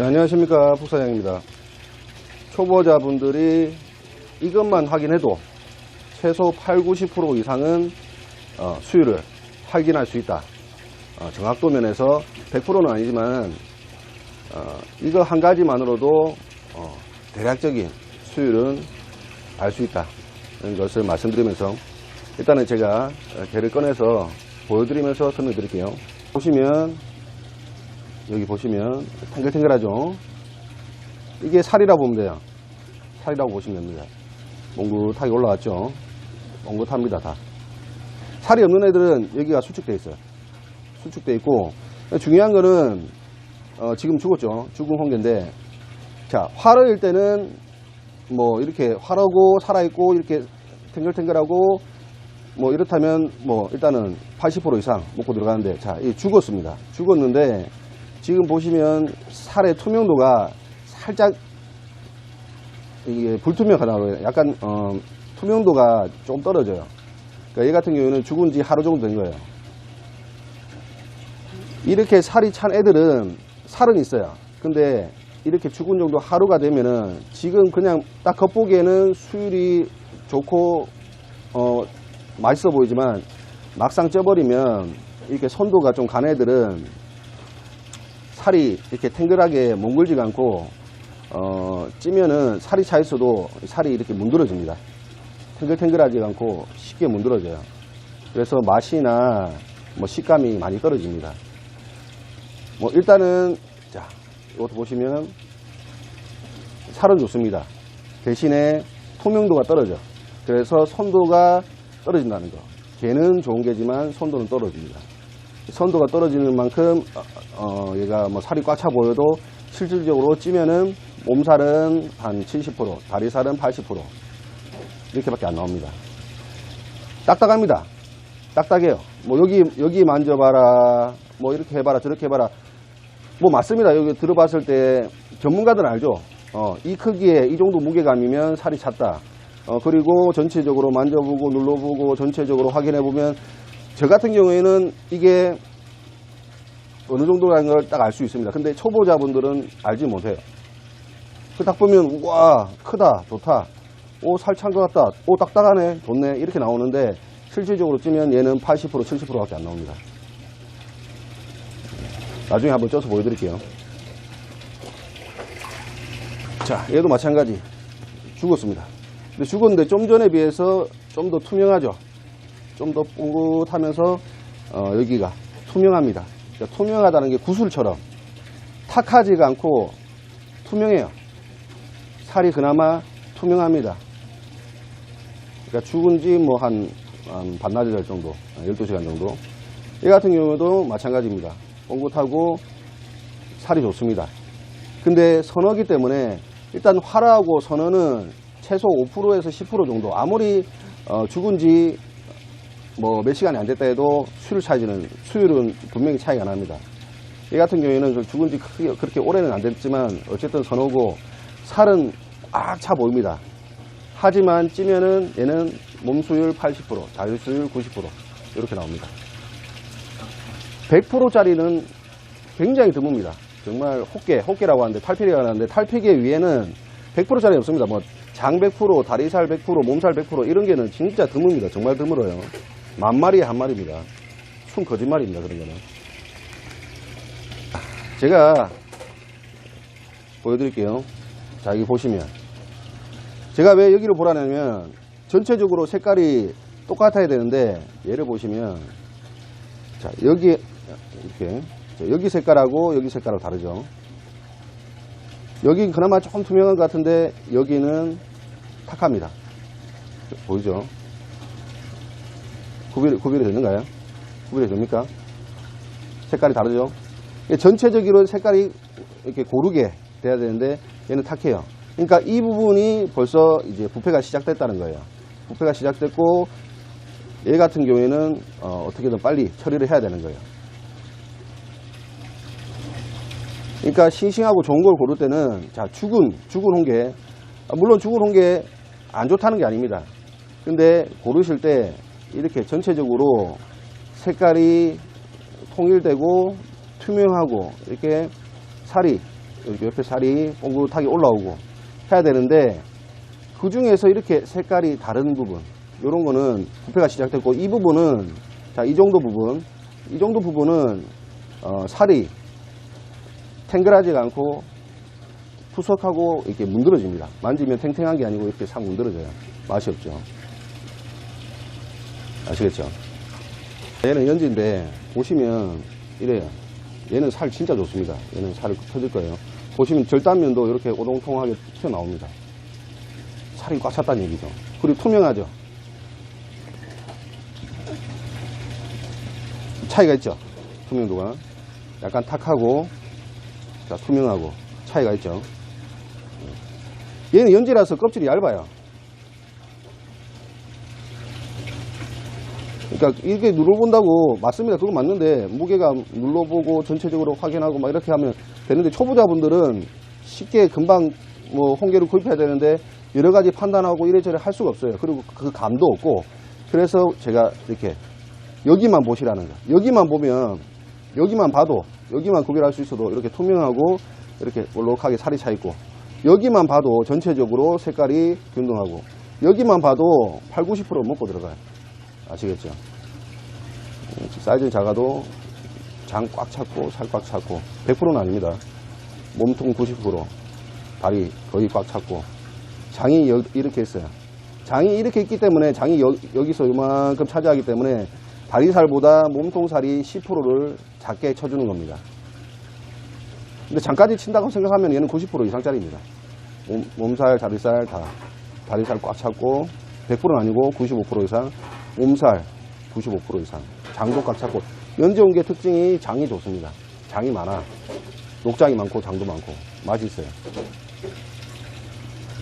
네, 안녕하십니까, 북사장입니다. 초보자분들이 이것만 확인해도 최소 80~90% 이상은 수율을 확인할 수 있다. 정확도 면에서 100%는 아니지만 이거 한 가지만으로도 대략적인 수율은 알 수 있다. 이런 것을 말씀드리면서 일단은 제가 개를 꺼내서 보여드리면서 설명드릴게요. 보시면 여기 보시면 탱글탱글하죠. 이게 살이라고 보면 돼요. 살이라고 보시면 됩니다. 몽긋하게 올라왔죠. 몽긋합니다. 다 살이 없는 애들은 여기가 수축되어 있어요. 수축되어 있고, 중요한 거는 지금 죽었죠. 죽은 홍게인데, 자, 화로일 때는 뭐 이렇게 화로고 살아있고 이렇게 탱글탱글하고 뭐 이렇다면 뭐 일단은 80% 이상 먹고 들어가는데, 자, 이 죽었습니다. 죽었는데 지금 보시면 살의 투명도가 살짝 이게 불투명하다고 약간 투명도가 좀 떨어져요. 그러니까 얘 같은 경우에는 죽은 지 하루 정도 된 거예요. 이렇게 살이 찬 애들은 살은 있어요. 근데 이렇게 죽은 정도 하루가 되면은 지금 그냥 딱 겉보기에는 수율이 좋고 맛있어 보이지만 막상 쪄버리면 이렇게 선도가 좀 간 애들은 살이 이렇게 탱글하게 몽글지가 않고 찌면은 살이 차 있어도 살이 이렇게 문드러집니다. 탱글탱글하지 않고 쉽게 문드러져요. 그래서 맛이나 뭐 식감이 많이 떨어집니다. 뭐 일단은 자, 이것도 보시면 살은 좋습니다. 대신에 투명도가 떨어져. 그래서 선도가 떨어진다는 거. 개는 좋은 개지만 선도는 떨어집니다. 선도가 떨어지는 만큼 얘가 뭐 살이 꽉 차 보여도 실질적으로 찌면은 몸살은 한 70%, 다리살은 80% 이렇게밖에 안 나옵니다. 딱딱합니다. 딱딱해요. 뭐 여기 만져봐라, 뭐 이렇게 해봐라, 저렇게 해봐라. 뭐 맞습니다. 여기 들어봤을 때 전문가들은 알죠. 이 크기에 이 정도 무게감이면 살이 찼다. 그리고 전체적으로 만져보고 눌러보고 전체적으로 확인해보면 저 같은 경우에는 이게 어느 정도라는 걸 딱 알 수 있습니다. 근데 초보자분들은 알지 못해요. 그 딱 보면 우와 크다 좋다, 오 살 찬 것 같다, 오 딱딱하네 좋네 이렇게 나오는데 실질적으로 찌면 얘는 80% 70%밖에 안 나옵니다. 나중에 한번 쪄서 보여드릴게요. 자, 얘도 마찬가지 죽었습니다. 근데 죽었는데 좀 전에 비해서 좀 더 투명하죠. 좀 더 뽕긋하면서 여기가 투명합니다. 그러니까 투명하다는 게 구슬처럼 탁하지가 않고 투명해요. 살이 그나마 투명합니다. 그러니까 죽은 지 뭐 한 반나절 정도, 12시간 정도. 얘 같은 경우도 마찬가지입니다. 뽕긋하고 살이 좋습니다. 근데 선어기 때문에 일단 화라하고 선어는 최소 5%에서 10% 정도, 아무리 죽은 지 뭐 몇 시간이 안 됐다 해도 수율은 분명히 차이가 납니다. 얘 같은 경우에는 죽은 지 그렇게 오래는 안 됐지만 어쨌든 선어고 살은 꽉 차 보입니다. 하지만 찌면은 얘는 몸수율 80%, 자율수율 90% 이렇게 나옵니다. 100%짜리는 굉장히 드뭅니다. 정말 호깨라고 하는데 탈피기가 하는데 탈피기 위에는 100%짜리 없습니다. 뭐 장 100%, 다리살 100%, 몸살 100% 이런 게는 진짜 드뭅니다. 정말 드물어요. 만마리에 한 마리입니다. 순 거짓말입니다. 그런 거는. 제가 보여드릴게요. 자, 여기 보시면 제가 왜 여기를 보라냐면 전체적으로 색깔이 똑같아야 되는데 얘를 보시면 자, 여기 이렇게 여기 색깔하고 여기 색깔하고 다르죠. 여기 그나마 조금 투명한 것 같은데 여기는 탁합니다. 보이죠? 구별이 되는가요? 구별이 됩니까? 색깔이 다르죠? 전체적으로 색깔이 이렇게 고르게 돼야 되는데 얘는 탁해요. 그러니까 이 부분이 벌써 이제 부패가 시작됐다는 거예요. 부패가 시작됐고 얘 같은 경우에는 어떻게든 빨리 처리를 해야 되는 거예요. 그러니까 싱싱하고 좋은 걸 고를 때는 자, 죽은 홍게, 물론 죽은 홍게 안 좋다는 게 아닙니다. 근데 고르실 때 이렇게 전체적으로 색깔이 통일되고 투명하고 이렇게 살이 여기 옆에 살이 뽕긋하게 올라오고 해야 되는데, 그 중에서 이렇게 색깔이 다른 부분, 이런 거는 부패가 시작됐고, 이 부분은, 자, 이 정도 부분은 살이 탱글하지가 않고 푸석하고 이렇게 문드러집니다. 만지면 탱탱한 게 아니고 이렇게 싹 문드러져요. 맛이 없죠. 아시겠죠? 얘는 연지인데 보시면 이래요. 얘는 살 진짜 좋습니다. 얘는 살을 터질 거예요. 보시면 절단면도 이렇게 오동통하게 튀어나옵니다. 살이 꽉 찼다는 얘기죠. 그리고 투명하죠. 차이가 있죠. 투명도가 약간 탁하고, 자, 투명하고 차이가 있죠. 얘는 연지라서 껍질이 얇아요. 그러니까 이렇게 눌러본다고, 맞습니다. 그건 맞는데 무게가 눌러보고 전체적으로 확인하고 막 이렇게 하면 되는데, 초보자분들은 쉽게 금방 뭐 홍게를 구입해야 되는데 여러 가지 판단하고 이래저래 할 수가 없어요. 그리고 그 감도 없고. 그래서 제가 이렇게 여기만 보시라는 거. 여기만 보면, 여기만 봐도, 여기만 구별할 수 있어도 이렇게 투명하고 이렇게 볼록하게 살이 차 있고, 여기만 봐도 전체적으로 색깔이 균등하고, 여기만 봐도 8, 90% 먹고 들어가요. 아시겠죠? 사이즈 작아도 장 꽉 찼고 살 꽉 찼고, 100%는 아닙니다. 몸통 90%, 다리 거의 꽉 찼고, 장이 이렇게 있어요. 장이 이렇게 있기 때문에, 장이 여기서 이만큼 차지하기 때문에 다리살보다 몸통살이 10%를 작게 쳐주는 겁니다. 근데 장까지 친다고 생각하면 얘는 90% 이상짜리입니다. 몸살, 다리살 다, 다리살 꽉 찼고, 100%는 아니고 95% 이상, 몸살 95% 이상, 장도 꽉 찼고. 연지홍게 특징이 장이 좋습니다. 장이 많아. 녹장이 많고 장도 많고 맛이 있어요.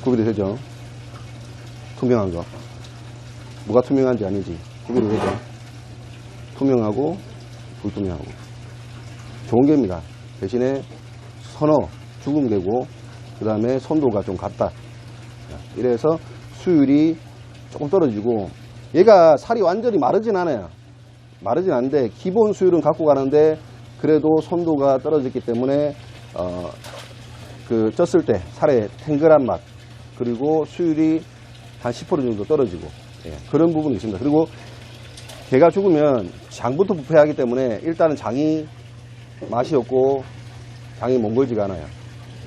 구별이 되죠? 투명한 거. 뭐가 투명한지 아닌지 구별이 되죠? 투명하고 불투명하고. 좋은 게입니다. 대신에 선어, 죽은 게고, 그 다음에 선도가 좀 같다. 이래서 수율이 조금 떨어지고, 얘가 살이 완전히 마르진 않아요. 마르진 않는데 기본 수율은 갖고 가는데, 그래도 선도가 떨어졌기 때문에 그 쪘을 때 살의 탱글한 맛, 그리고 수율이 한 10% 정도 떨어지고, 예, 그런 부분이 있습니다. 그리고 개가 죽으면 장부터 부패하기 때문에 일단은 장이 맛이 없고 장이 몽골지가 않아요.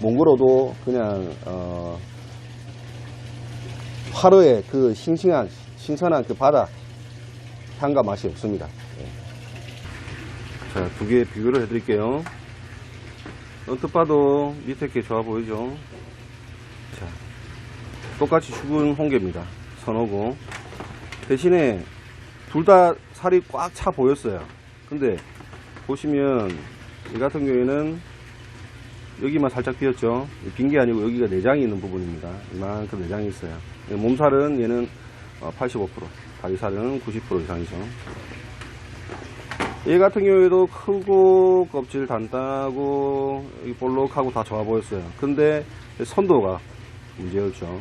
몽골어도 그냥 화로의 그 신선한 그 바다 향과 맛이 없습니다. 예. 자, 두 개 비교를 해드릴게요. 언뜻 봐도 밑에 게 좋아 보이죠? 자, 똑같이 죽은 홍게입니다. 선어고. 대신에 둘 다 살이 꽉 차 보였어요. 근데 보시면 이 같은 경우에는 여기만 살짝 비었죠. 빈 게 아니고 여기가 내장이 있는 부분입니다. 이만큼 내장이 있어요. 몸살은 얘는 85%, 다리살은 90% 이상이죠. 얘 같은 경우에도 크고 껍질 단단하고 볼록하고 다 좋아 보였어요. 근데 선도가 문제였죠.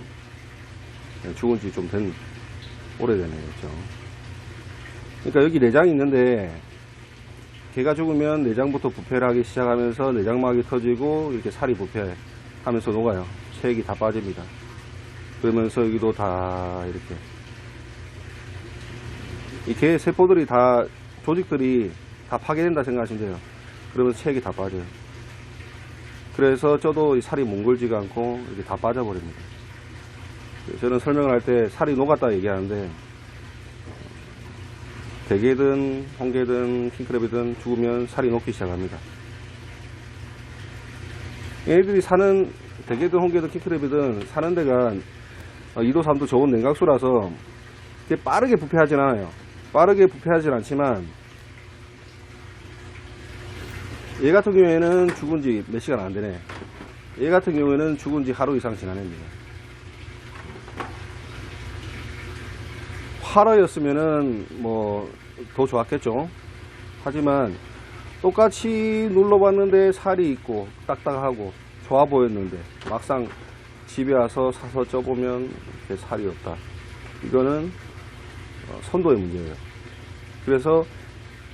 죽은 지 좀 된 오래되네요. 그렇죠? 그러니까 여기 내장이 있는데, 개가 죽으면 내장부터 부패를 하기 시작하면서 내장막이 터지고 이렇게 살이 부패하면서 녹아요. 체액이 다 빠집니다. 그러면서 여기도 다 이렇게 이 개 세포들이 다, 조직들이 다 파괴된다 생각하시면 돼요. 그러면 체액이 다 빠져요. 그래서 쪄도 이 살이 몽골지가 않고 이렇게 다 빠져버립니다. 저는 설명을 할 때 살이 녹았다 얘기하는데, 대게든 홍게든 킹크랩이든 죽으면 살이 녹기 시작합니다. 얘네들이 사는, 대게든 홍게든 킹크랩이든 사는 데가 2도 3도 좋은 냉각수라서 빠르게 부패하진 않아요. 빠르게 부패하진 않지만, 얘 같은 경우에는 죽은 지 몇 시간 안 되네. 얘 같은 경우에는 죽은 지 하루 이상 지나냅니다. 화로였으면은 뭐 더 좋았겠죠. 하지만 똑같이 눌러봤는데 살이 있고 딱딱하고 좋아 보였는데, 막상 집에 와서 사서 쪄보면 살이 없다. 이거는 선도의 문제예요. 그래서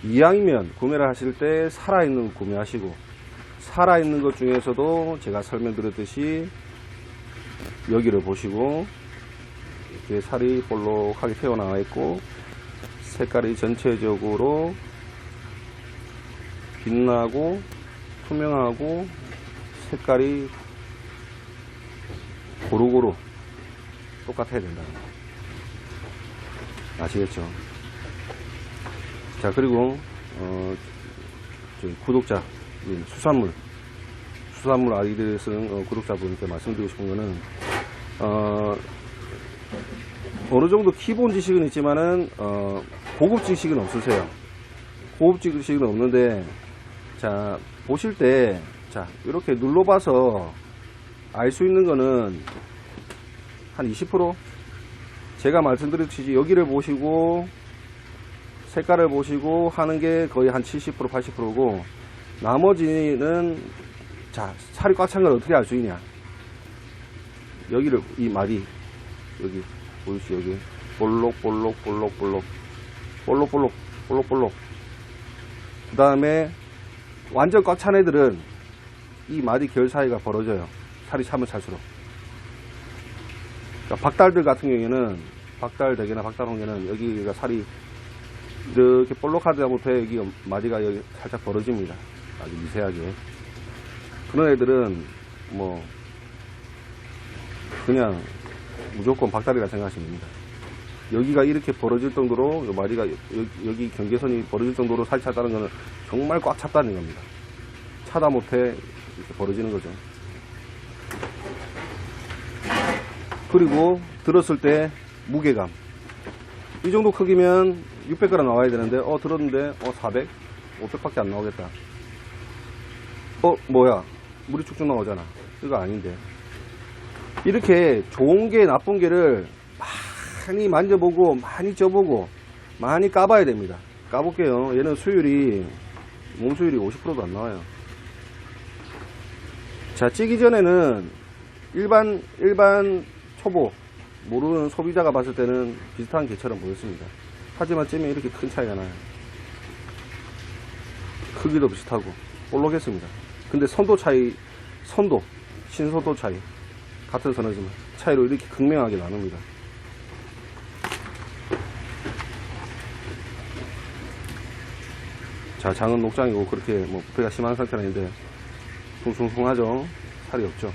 이왕이면 구매를 하실 때 살아있는 거 구매하시고, 살아있는 것 중에서도 제가 설명드렸듯이 여기를 보시고 이렇게 살이 볼록하게 튀어나와 있고 색깔이 전체적으로 빛나고 투명하고 색깔이 고루고루 똑같아야 된다. 아시겠죠? 자, 그리고 저희 구독자 수산물 아이들 쓰는 구독자분께 말씀드리고 싶은 거는 어느 정도 기본 지식은 있지만은 고급 지식은 없으세요. 고급 지식은 없는데, 자, 보실 때, 자, 이렇게 눌러봐서 알 수 있는 거는 한 20%? 제가 말씀드렸듯이 여기를 보시고 색깔을 보시고 하는 게 거의 한 70%, 80%고 나머지는, 자, 살이 꽉 찬 걸 어떻게 알 수 있냐? 여기를, 이 마디, 여기 보이시죠? 여기 볼록볼록 볼록볼록 볼록볼록 볼록볼록. 그 다음에 완전 꽉 찬 애들은 이 마디 결 사이가 벌어져요. 살이 차면 찰수록. 그러니까 박달들 같은 경우에는, 박달대게나 박달홍게는 여기가 살이 이렇게 볼록하다 못해 여기 마디가 여기 살짝 벌어집니다. 아주 미세하게. 그런 애들은 뭐 그냥 무조건 박달이라 생각하시면 됩니다. 여기가 이렇게 벌어질 정도로, 마디가 여기 경계선이 벌어질 정도로 살이 찼다는 것은 정말 꽉 찼다는 겁니다. 차다 못해 이렇게 벌어지는 거죠. 그리고 들었을 때 무게감, 이 정도 크기면 600g 나와야 되는데 들었는데 400, 500밖에 안 나오겠다. 뭐야, 물이 쭉쭉 나오잖아. 이거 아닌데. 이렇게 좋은 게 나쁜 게를 많이 만져보고 많이 쪄보고 많이 까봐야 됩니다. 까볼게요. 얘는 수율이, 몸 수율이 50%도 안 나와요. 자, 찌기 전에는 일반 초보 모르는 소비자가 봤을 때는 비슷한 개처럼 보였습니다. 하지만 찌면 이렇게 큰 차이가 나요. 크기도 비슷하고 볼록했습니다. 근데 신선도 차이, 같은 선어지만 차이로 이렇게 극명하게 나눕니다. 자, 장은 녹장이고 그렇게 뭐 부패가 심한 상태는 아닌데 숭숭숭하죠. 살이 없죠.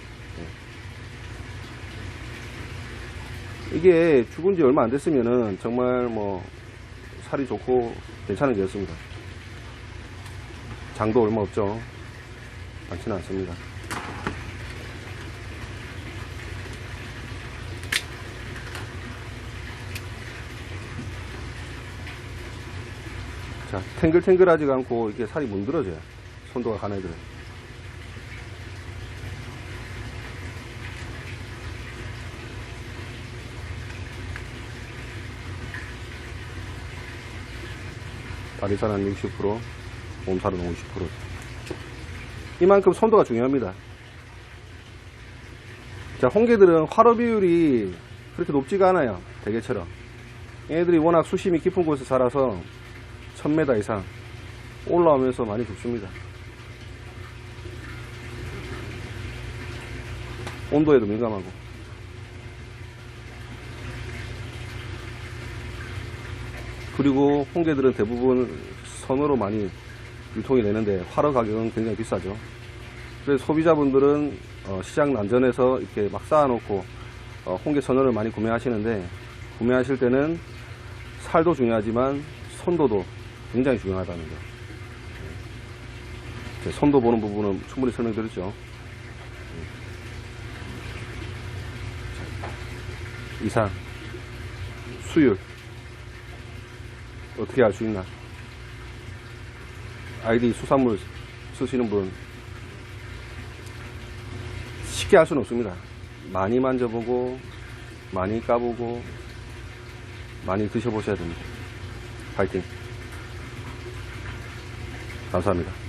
이게 죽은 지 얼마 안 됐으면은 정말 뭐 살이 좋고 괜찮은 게였습니다. 장도 얼마 없죠. 많지는 않습니다. 자, 탱글탱글하지가 않고 이렇게 살이 문드러져요. 손도가 간 애들은. 다리살은 60%, 몸살은 50%. 이만큼 손도가 중요합니다. 자, 홍게들은 활어 비율이 그렇게 높지가 않아요. 대게처럼. 얘네들이 워낙 수심이 깊은 곳에 살아서 1000m 이상 올라오면서 많이 죽습니다. 온도에도 민감하고. 그리고 홍게들은 대부분 선어로 많이 유통이 되는데 활어 가격은 굉장히 비싸죠. 그래서 소비자분들은 시장 난전에서 이렇게 막 쌓아놓고 홍게 선어를 많이 구매하시는데, 구매하실 때는 살도 중요하지만 손도도 굉장히 중요하다는 거. 손도 보는 부분은 충분히 설명드렸죠. 이상 수율 어떻게 알 수 있나? 아이디 수산물 쓰시는 분 쉽게 알 수는 없습니다. 많이 만져보고 많이 까보고 많이 드셔보셔야 됩니다. 파이팅! 감사합니다.